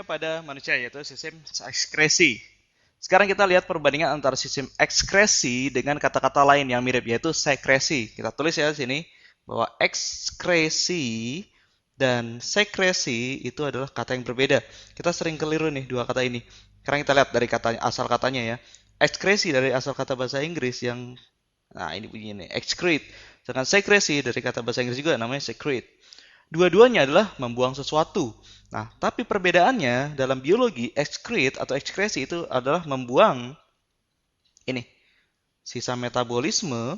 pada manusia yaitu sistem ekskresi. Sekarang kita lihat perbandingan antara sistem ekskresi dengan kata-kata lain yang mirip yaitu sekresi. Kita tulis ya di sini bahwa ekskresi dan sekresi itu adalah kata yang berbeda. Kita sering keliru nih dua kata ini. Sekarang kita lihat dari katanya, asal katanya ya. Ekskresi dari asal kata bahasa Inggris yang ini bunyinya nih, excrete. Sedangkan sekresi dari kata bahasa Inggris juga namanya secrete. Dua-duanya adalah membuang sesuatu. Nah, tapi perbedaannya dalam biologi, excrete atau ekskresi itu adalah membuang ini sisa metabolisme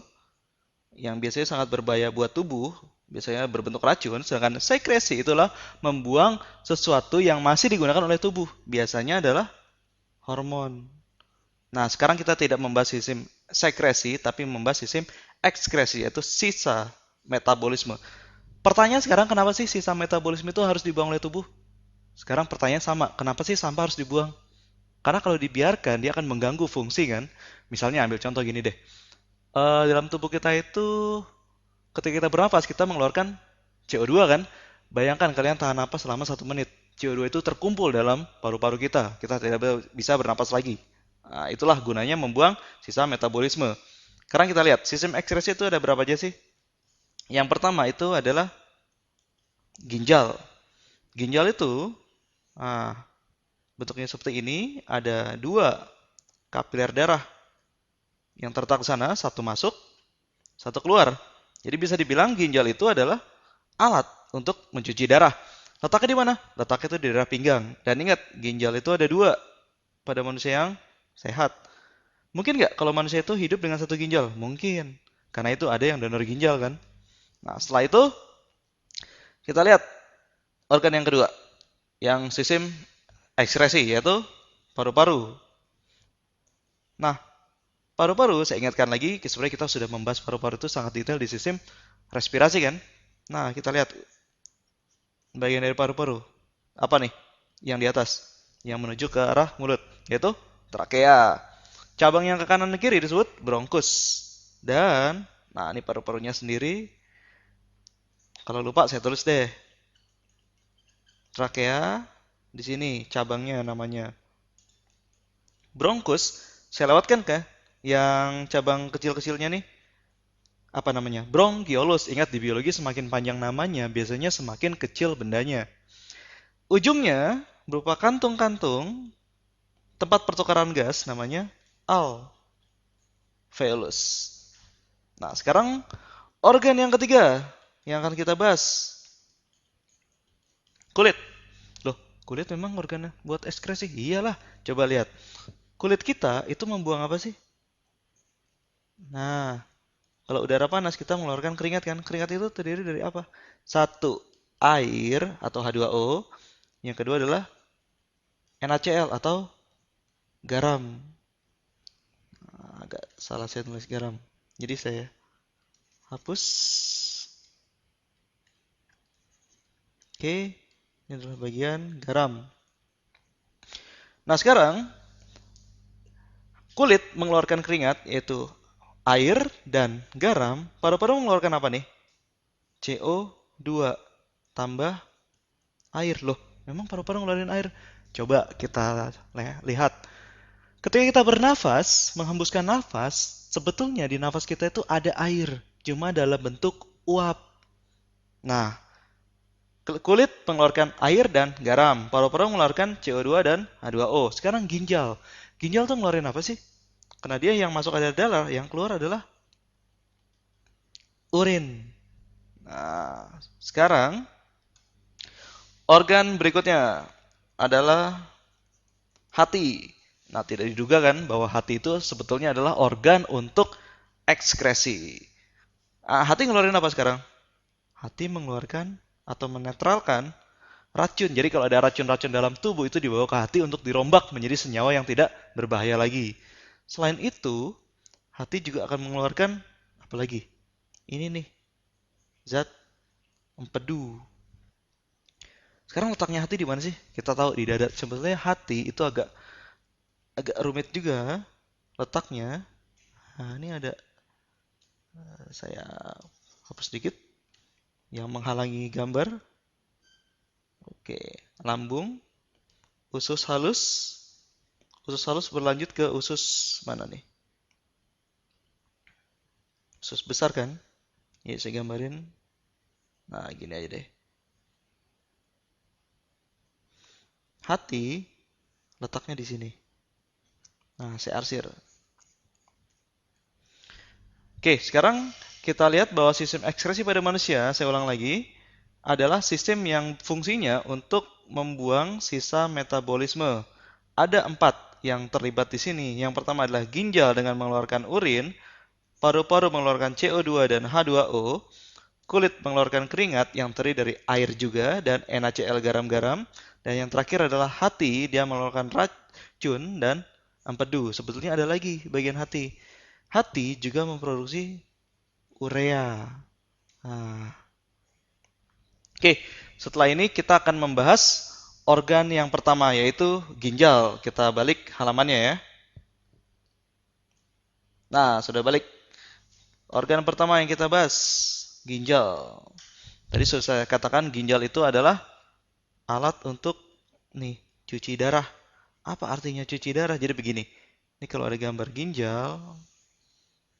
yang biasanya sangat berbahaya buat tubuh, biasanya berbentuk racun, sedangkan sekresi itulah membuang sesuatu yang masih digunakan oleh tubuh, biasanya adalah hormon. Nah, sekarang kita tidak membahas sistem sekresi, tapi membahas sistem ekskresi, yaitu sisa metabolisme. Pertanyaan sekarang, kenapa sih sisa metabolisme itu harus dibuang oleh tubuh? Sekarang pertanyaan sama, kenapa sih sampah harus dibuang? Karena kalau dibiarkan, dia akan mengganggu fungsi kan. Misalnya ambil contoh gini deh. Dalam tubuh kita itu, ketika kita bernafas, kita mengeluarkan CO2 kan. Bayangkan kalian tahan napas selama 1 menit. CO2 itu terkumpul dalam paru-paru kita. Kita tidak bisa bernapas lagi. Nah, itulah gunanya membuang sisa metabolisme. Sekarang kita lihat, sistem ekskresi itu ada berapa aja sih? Yang pertama itu adalah ginjal. Ginjal itu nah, bentuknya seperti ini, ada dua kapiler darah yang terletak di sana, satu masuk, satu keluar. Jadi bisa dibilang ginjal itu adalah alat untuk mencuci darah. Letaknya di mana? Letaknya itu di daerah pinggang. Dan ingat, ginjal itu ada dua pada manusia yang sehat. Mungkin nggak kalau manusia itu hidup dengan satu ginjal? Mungkin. Karena itu ada yang donor ginjal kan. Nah, setelah itu kita lihat organ yang kedua, yang sistem ekskresi, yaitu paru-paru. Nah, paru-paru, saya ingatkan lagi, sebenarnya kita sudah membahas paru-paru itu sangat detail di sistem respirasi kan. Nah, kita lihat bagian dari paru-paru. Apa nih? Yang di atas, yang menuju ke arah mulut, yaitu trakea. Cabang yang ke kanan dan kiri disebut bronkus. Dan, nah ini paru-parunya sendiri. Kalau lupa saya tulis deh. Trakea, di sini cabangnya namanya bronkus. Saya lewatkan ke yang cabang kecil-kecilnya nih. Apa namanya? Bronkiolus. Ingat di biologi semakin panjang namanya, biasanya semakin kecil bendanya. Ujungnya berupa kantung-kantung tempat pertukaran gas namanya alveolus. Nah, sekarang organ yang ketiga yang akan kita bahas. Kulit. Loh, kulit memang organ buat ekskresi? Iyalah, coba lihat. Kulit kita itu membuang apa sih? Nah, kalau udara panas kita mengeluarkan keringat kan? Keringat itu terdiri dari apa? Satu, air atau H2O. Yang kedua adalah NaCl atau garam. Agak salah saya tulis garam. Jadi saya hapus. Oke, ini adalah bagian garam. Nah, sekarang kulit mengeluarkan keringat yaitu air dan garam. Paru-paru mengeluarkan apa nih? CO2 tambah air. Loh, memang paru-paru ngeluarin air. Coba kita lihat. Ketika kita bernafas, menghembuskan nafas, sebetulnya di nafas kita itu ada air, cuma dalam bentuk uap. Nah, kulit mengeluarkan air dan garam, paru-paru mengeluarkan CO2 dan H2O. Sekarang ginjal. Ginjal tuh ngeluarin apa sih? Karena dia yang masuk adalah darah, yang keluar adalah urin. Nah, sekarang organ berikutnya adalah hati. Nah, tidak diduga kan bahwa hati itu sebetulnya adalah organ untuk ekskresi. Hati ngeluarin apa sekarang? Hati mengeluarkan atau menetralkan racun. Jadi kalau ada racun-racun dalam tubuh itu dibawa ke hati untuk dirombak menjadi senyawa yang tidak berbahaya lagi. Selain itu, hati juga akan mengeluarkan apa lagi? Ini nih, zat empedu. Sekarang letaknya hati di mana sih? Kita tahu di dada. Sebetulnya hati itu agak agak rumit juga letaknya. Nah, ini ada saya hapus sedikit yang menghalangi gambar. Oke, lambung. usus halus. Usus halus berlanjut ke usus mana nih? Usus besar kan? Ya, saya gambarin. Nah, gini aja deh. Hati letaknya di sini. Nah, saya arsir. Oke, sekarang kita lihat bahwa sistem ekskresi pada manusia, saya ulang lagi, adalah sistem yang fungsinya untuk membuang sisa metabolisme. Ada 4 yang terlibat di sini. Yang pertama adalah ginjal dengan mengeluarkan urin, paru-paru mengeluarkan CO2 dan H2O, kulit mengeluarkan keringat yang terdiri dari air juga dan NaCl garam-garam, dan yang terakhir adalah hati, dia mengeluarkan racun dan empedu. Sebetulnya ada lagi bagian hati. Hati juga memproduksi urea. Nah, oke, setelah ini kita akan membahas organ yang pertama yaitu ginjal. Kita balik halamannya ya. Nah, sudah balik. Organ pertama yang kita bahas, ginjal. Tadi sudah saya katakan ginjal itu adalah alat untuk nih cuci darah. Apa artinya cuci darah? Jadi begini. Ini kalau ada gambar ginjal.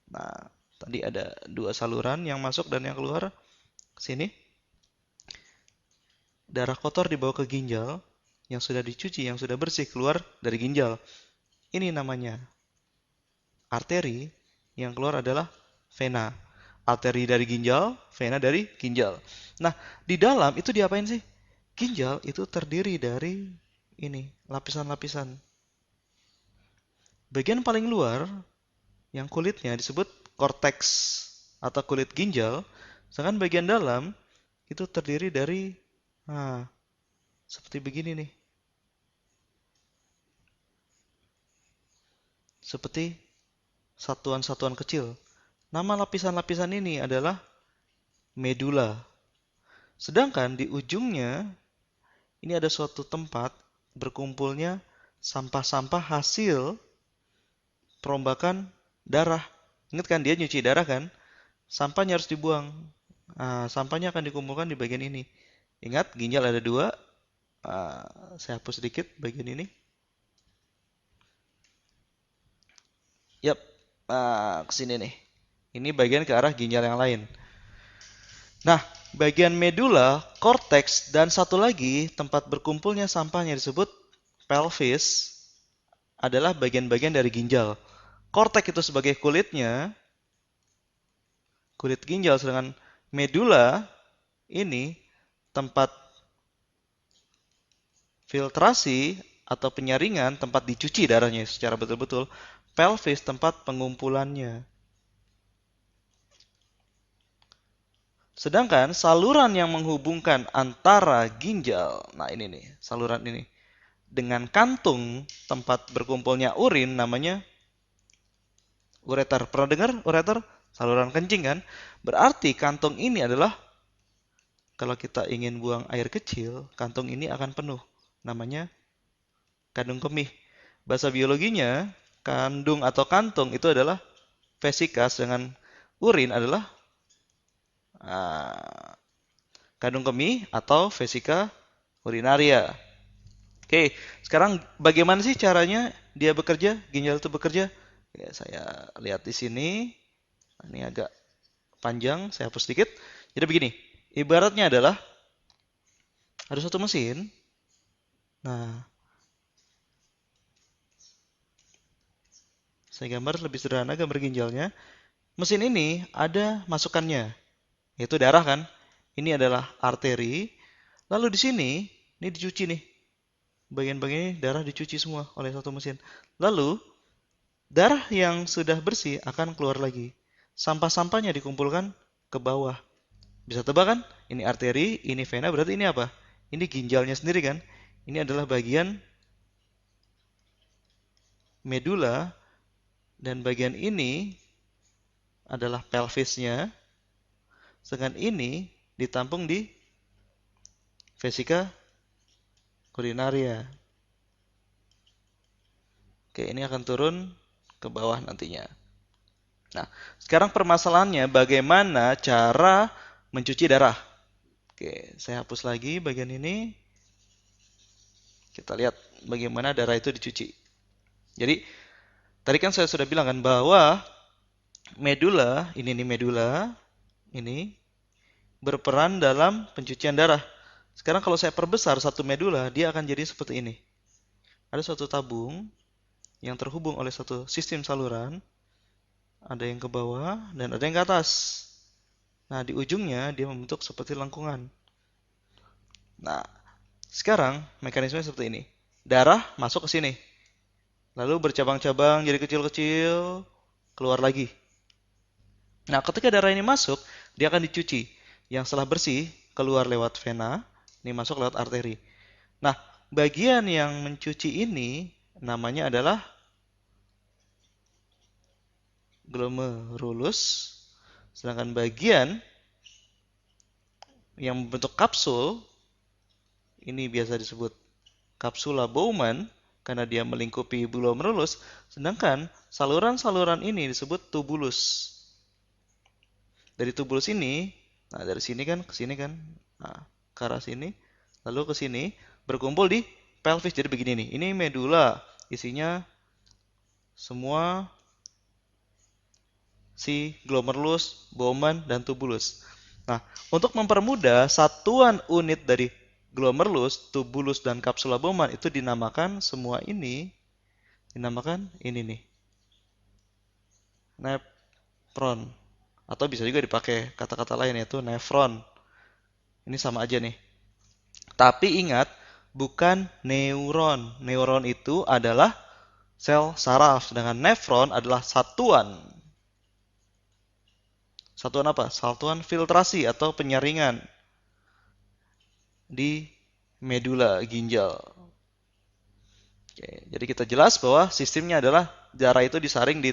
Nah, tadi ada 2 saluran yang masuk dan yang keluar. Sini. Darah kotor dibawa ke ginjal, yang sudah dicuci, yang sudah bersih keluar dari ginjal. Ini namanya arteri, yang keluar adalah vena. Arteri dari ginjal, vena dari ginjal. Nah, di dalam itu diapain sih? Ginjal itu terdiri dari ini, lapisan-lapisan. Bagian paling luar, yang kulitnya disebut korteks atau kulit ginjal, sedangkan bagian dalam itu terdiri dari seperti begini nih. Seperti satuan-satuan kecil. Nama lapisan-lapisan ini adalah medula. Sedangkan di ujungnya, ini ada suatu tempat berkumpulnya sampah-sampah hasil perombakan darah. Ingat kan dia nyuci darah kan? Sampahnya harus dibuang. Nah, sampahnya akan dikumpulkan di bagian ini. Ingat, ginjal ada 2. Saya hapus sedikit bagian ini. Yap, ke sini nih. Ini bagian ke arah ginjal yang lain. Nah, bagian medula, korteks, dan satu lagi tempat berkumpulnya sampahnya disebut pelvis adalah bagian-bagian dari ginjal. Korteks itu sebagai kulitnya, kulit ginjal, sedangkan medula ini tempat filtrasi atau penyaringan, tempat dicuci darahnya secara betul-betul. Pelvis tempat pengumpulannya. Sedangkan saluran yang menghubungkan antara ginjal, nah ini nih, saluran ini, dengan kantung tempat berkumpulnya urin namanya ureter. Pernah dengar ureter? Saluran kencing kan? Berarti kantung ini adalah, kalau kita ingin buang air kecil, kantung ini akan penuh. Namanya kandung kemih. Bahasa biologinya, kandung atau kantung itu adalah vesika, dengan urin adalah kandung kemih atau vesika urinaria. Oke, sekarang bagaimana sih caranya dia bekerja, ginjal itu bekerja? Ya, saya lihat di sini. Ini agak panjang, saya hapus sedikit. Jadi begini, ibaratnya adalah ada satu mesin. Nah, saya gambar lebih sederhana gambar ginjalnya. Mesin ini ada masukannya, yaitu darah kan. Ini adalah arteri. Lalu di sini, ini dicuci nih. Bagian-bagian ini darah dicuci semua oleh satu mesin. Lalu, darah yang sudah bersih akan keluar lagi. Sampah-sampahnya dikumpulkan ke bawah. Bisa tebak kan? Ini arteri, ini vena, berarti ini apa? Ini ginjalnya sendiri kan? Ini adalah bagian medula, dan bagian ini adalah pelvisnya. Sedangkan ini ditampung di vesika urinaria. Oke, ini akan turun ke bawah nantinya. Nah, sekarang permasalahannya bagaimana cara mencuci darah. Oke, saya hapus lagi bagian ini. Kita lihat bagaimana darah itu dicuci. Jadi, tadi kan saya sudah bilang kan bahwa medula, ini nih medula, ini berperan dalam pencucian darah. Sekarang kalau saya perbesar satu medula, dia akan jadi seperti ini. Ada suatu tabung yang terhubung oleh satu sistem saluran, ada yang ke bawah dan ada yang ke atas. Nah, di ujungnya dia membentuk seperti lengkungan. Nah, sekarang mekanismenya seperti ini. Darah masuk ke sini. Lalu bercabang-cabang jadi kecil-kecil, keluar lagi. Nah, ketika darah ini masuk, dia akan dicuci. Yang setelah bersih, keluar lewat vena, ini masuk lewat arteri. Nah, bagian yang mencuci ini namanya adalah glomerulus. Sedangkan bagian yang membentuk kapsul, ini biasa disebut kapsula Bowman, karena dia melingkupi glomerulus. Sedangkan saluran-saluran ini disebut tubulus. Dari tubulus ini, nah dari sini kan ke sini kan, nah, ke arah sini, lalu ke sini, berkumpul di pelvis. Jadi begini nih, ini medula, isinya semua si glomerulus, Bowman, dan tubulus. Nah, untuk mempermudah, satuan unit dari glomerulus, tubulus, dan kapsula Bowman itu dinamakan semua ini, dinamakan ini nih, nephron. Atau bisa juga dipakai kata-kata lain yaitu nefron. Ini sama aja nih. Tapi ingat, bukan neuron. Neuron itu adalah sel saraf, sedangkan nefron adalah satuan. Satuan apa? Satuan filtrasi atau penyaringan di medula ginjal. Oke, jadi kita jelas bahwa sistemnya adalah darah itu disaring di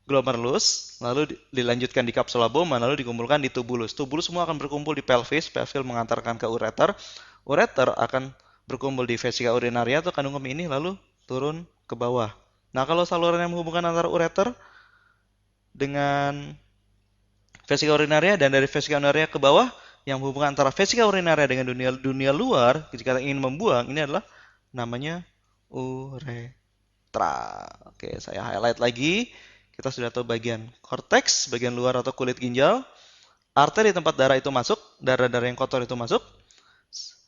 glomerulus, lalu dilanjutkan di kapsula Bowman, lalu dikumpulkan di tubulus. Tubulus semua akan berkumpul di pelvis, pelvis mengantarkan ke ureter. Ureter akan berkumpul di vesika urinaria atau kandung kemih ini, lalu turun ke bawah. Nah, kalau saluran yang menghubungkan antara ureter dengan vesika urinaria dan dari vesika urinaria ke bawah, yang menghubungkan antara vesika urinaria dengan dunia luar, jika kita ingin membuang, ini adalah namanya uretra. Oke, saya highlight lagi. Kita sudah tahu bagian korteks, bagian luar atau kulit ginjal. Arteri tempat darah itu masuk, darah-darah yang kotor itu masuk.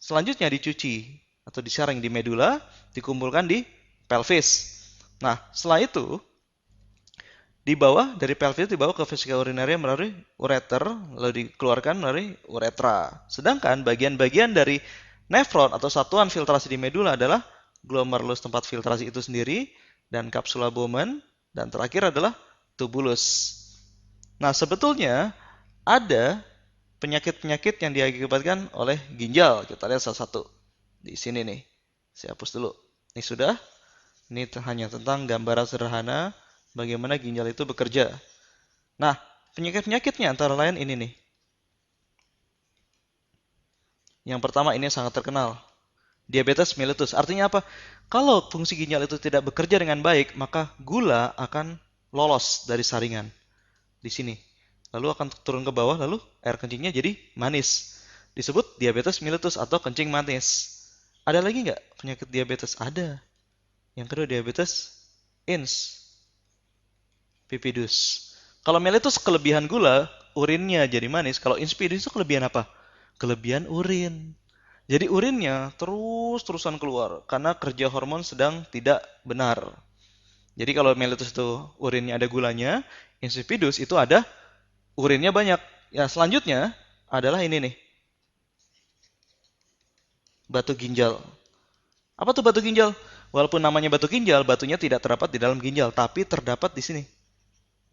Selanjutnya dicuci atau disaring di medula, dikumpulkan di pelvis. Nah, setelah itu di bawah dari pelvis dibawa ke vesika urinaria melalui ureter, lalu dikeluarkan melalui uretra. Sedangkan bagian-bagian dari nefron atau satuan filtrasi di medula adalah glomerulus tempat filtrasi itu sendiri dan kapsula Bowman. Dan terakhir adalah tubulus. Nah, sebetulnya ada penyakit-penyakit yang diakibatkan oleh ginjal. Kita lihat salah satu. Di sini nih. Saya hapus dulu. Ini sudah. Ini hanya tentang gambaran sederhana bagaimana ginjal itu bekerja. Nah, penyakit-penyakitnya antara lain ini nih. Yang pertama ini sangat terkenal. Diabetes mellitus. Artinya apa? Kalau fungsi ginjal itu tidak bekerja dengan baik, maka gula akan lolos dari saringan di sini. Lalu akan turun ke bawah, lalu air kencingnya jadi manis. Disebut diabetes mellitus atau kencing manis. Ada lagi nggak penyakit diabetes? Ada. Yang kedua diabetes insipidus. Kalau mellitus kelebihan gula, urinnya jadi manis. Kalau insipidus itu kelebihan apa? Kelebihan urin. Jadi urinnya terus-terusan keluar karena kerja hormon sedang tidak benar. Jadi kalau mellitus itu urinnya ada gulanya, insipidus itu ada urinnya banyak. Ya, selanjutnya adalah ini nih. Batu ginjal. Apa tuh batu ginjal? Walaupun namanya batu ginjal, batunya tidak terdapat di dalam ginjal, tapi terdapat di sini.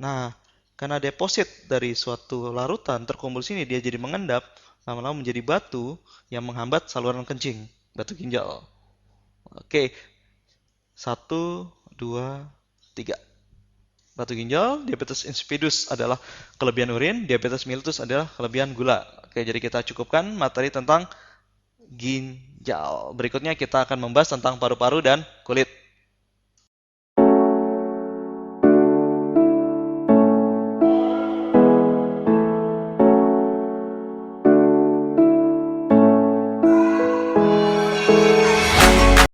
Nah, karena deposit dari suatu larutan terkumpul sini, dia jadi mengendap, lama-lama menjadi batu yang menghambat saluran kencing, batu ginjal. Oke, 1, 2, 3. Batu ginjal, diabetes insipidus adalah kelebihan urin, diabetes mellitus adalah kelebihan gula. Oke, jadi kita cukupkan materi tentang ginjal. Berikutnya kita akan membahas tentang paru-paru dan kulit.